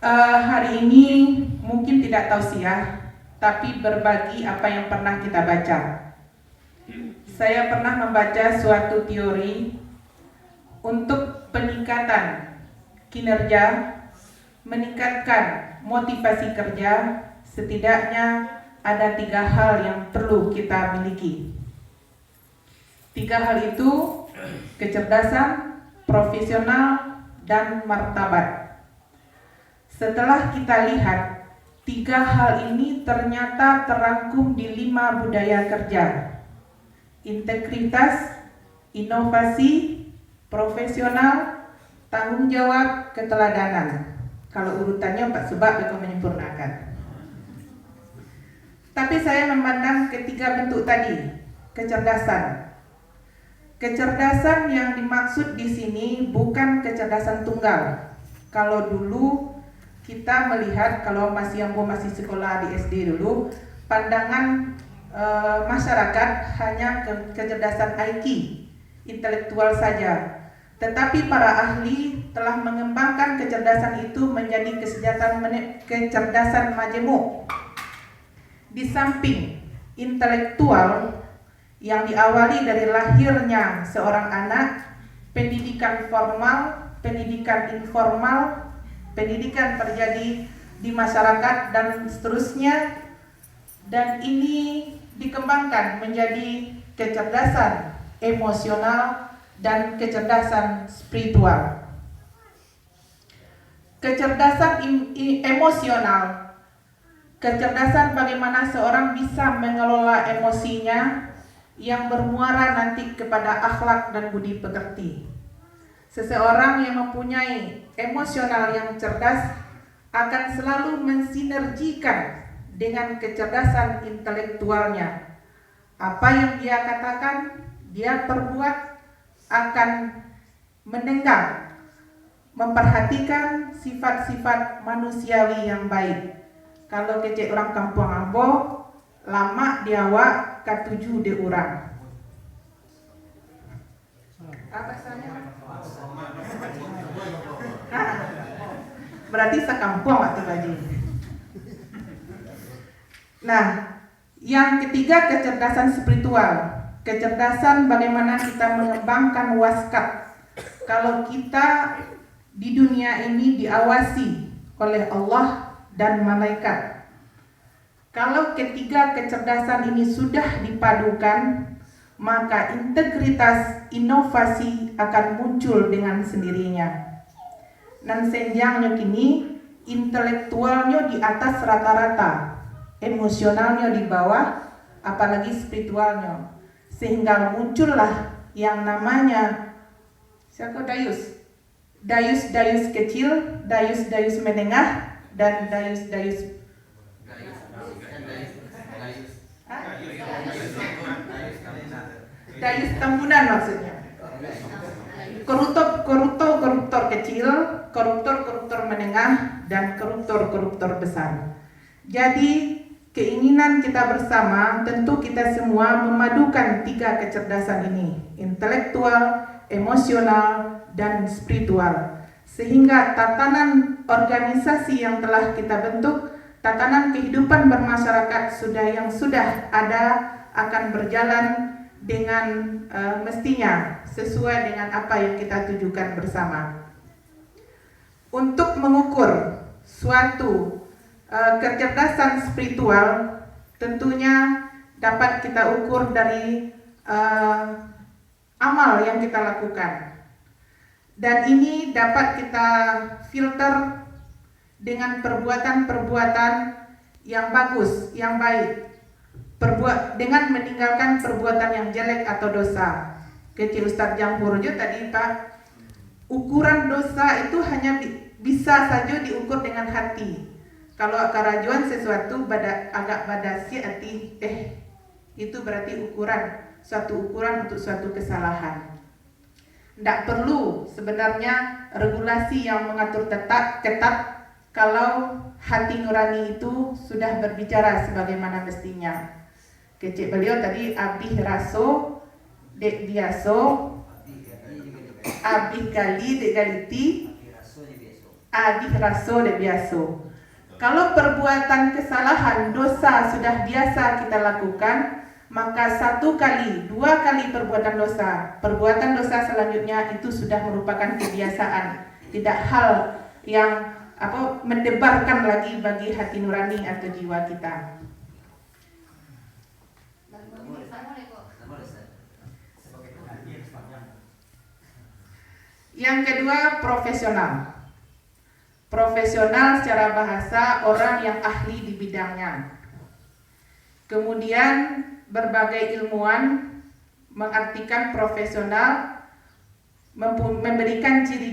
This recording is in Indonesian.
Hari ini mungkin tidak tausiah, tapi berbagi apa yang pernah kita baca. Saya pernah membaca suatu teori untuk peningkatan kinerja, meningkatkan motivasi kerja. Setidaknya ada 3 hal yang perlu kita miliki. 3 hal itu: kecerdasan, profesional, dan martabat. Setelah kita lihat 3 hal ini ternyata terangkum di 5 budaya kerja: integritas, inovasi, profesional, tanggung jawab, keteladanan. Kalau urutannya Pak Subak itu menyempurnakan. Tapi saya memandang ketiga bentuk tadi. Kecerdasan. Kecerdasan yang dimaksud di sini bukan kecerdasan tunggal. Kalau dulu kita melihat, kalau yang masih sekolah di SD dulu, pandangan masyarakat hanya kecerdasan IQ, intelektual saja. Tetapi para ahli telah mengembangkan kecerdasan itu menjadi kecerdasan majemuk. Di samping intelektual yang diawali dari lahirnya seorang anak, pendidikan formal, pendidikan informal, pendidikan terjadi di masyarakat dan seterusnya, dan ini dikembangkan menjadi kecerdasan emosional dan kecerdasan spiritual. Kecerdasan emosional, kecerdasan bagaimana seorang bisa mengelola emosinya yang bermuara nanti kepada akhlak dan budi pekerti. Seseorang yang mempunyai emosional yang cerdas akan selalu mensinergikan dengan kecerdasan intelektualnya. Apa yang dia katakan, dia perbuat, akan mendengar, memperhatikan sifat-sifat manusiawi yang baik. Kalau kecek orang kampung ambo, lama diawak katuju de orang. Apa sana? Berarti sekampung waktu baji. Nah, yang ketiga kecerdasan spiritual. Kecerdasan bagaimana kita mengembangkan waskat. Kalau kita di dunia ini diawasi oleh Allah dan malaikat. Kalau ketiga kecerdasan ini sudah dipadukan, maka integritas inovasi akan muncul dengan sendirinya. Dan senjangnya kini intelektualnya di atas rata-rata, emosionalnya di bawah, apalagi spiritualnya, sehingga muncullah yang namanya dayus kecil, dayus menengah, dan dayus tambunan maksudnya. Koruptor kecil, koruptor menengah, dan koruptor besar. Jadi keinginan kita bersama, tentu kita semua memadukan 3 kecerdasan ini: intelektual, emosional, dan spiritual. Sehingga tatanan organisasi yang telah kita bentuk, tatanan kehidupan bermasyarakat yang sudah ada akan berjalan dengan mestinya sesuai dengan apa yang kita tujukan bersama. Untuk mengukur suatu kecerdasan spiritual, tentunya dapat kita ukur dari amal yang kita lakukan. Dan ini dapat kita filter dengan perbuatan-perbuatan yang bagus, yang baik. Dengan meninggalkan perbuatan yang jelek atau dosa. Kecil Ustadz Jampurjo tadi Pak, ukuran dosa itu hanya bisa saja diukur dengan hati. Kalau karajuan sesuatu agak badasi hati, itu berarti suatu ukuran untuk suatu kesalahan. Tidak perlu sebenarnya regulasi yang mengatur ketat kalau hati nurani itu sudah berbicara sebagaimana mestinya. Kecik beliau tadi abih raso, dek biaso, abih kali, dek galiti, adih raso de biaso. Kalau perbuatan kesalahan, dosa sudah biasa kita lakukan, maka 1 kali, 2 kali perbuatan dosa selanjutnya itu sudah merupakan kebiasaan, tidak hal yang mendebarkan lagi bagi hati nurani atau jiwa kita. Yang kedua, profesional. Profesional secara bahasa orang yang ahli di bidangnya. Kemudian berbagai ilmuwan mengartikan profesional memberikan ciri